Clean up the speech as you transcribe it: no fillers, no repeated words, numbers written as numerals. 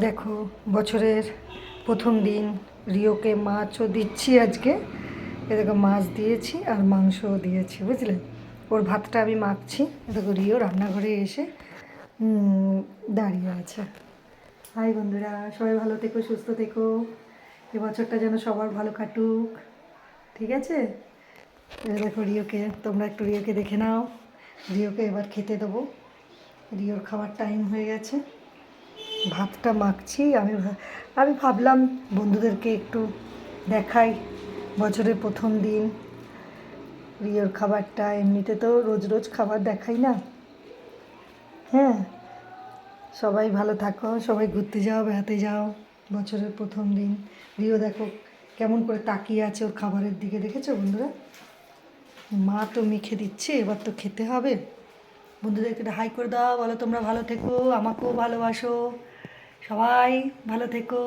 দেখো, বছরের প্রথম দিন রিওকে মাছও দিচ্ছি আজকে। এ দেখো, মাছ দিয়েছি আর মাংসও দিয়েছি, বুঝলে। ওর ভাতটা আমি মাখছি। দেখো, রিও রান্নাঘরে এসে দাঁড়িয়ে আছে। হাই বন্ধুরা, সবাই ভালো থেকো, সুস্থ থেকো। এবছরটা যেন সবার ভালো কাটুক, ঠিক আছে। দেখো রিওকে, তোমরা একটু রিওকে দেখে নাও। রিওকে এবার খেতে দেবো। রিওর খাওয়ার টাইম হয়ে গেছে। ভাতটা মাখছি। আমি ভাবলাম বন্ধুদেরকে একটু দেখাই বছরের প্রথম দিন রিওর খাবারটা। এমনিতে তো রোজ রোজ খাবার দেখাই না। হ্যাঁ, সবাই ভালো থাকো, সবাই ঘুরতে যাও, বেড়াতে যাও। বছরের প্রথম দিন রিও দেখো কেমন করে তাকিয়ে আছে ওর খাবারের দিকে, দেখেছো বন্ধুরা। মা তো মেখে দিচ্ছে, এবার তো খেতে হবে। বন্ধুদেরকে একটা হাই করে দাও, বলো তোমরা ভালো থেকো, আমাকেও ভালোবাসো, সবাই ভালো থেকো।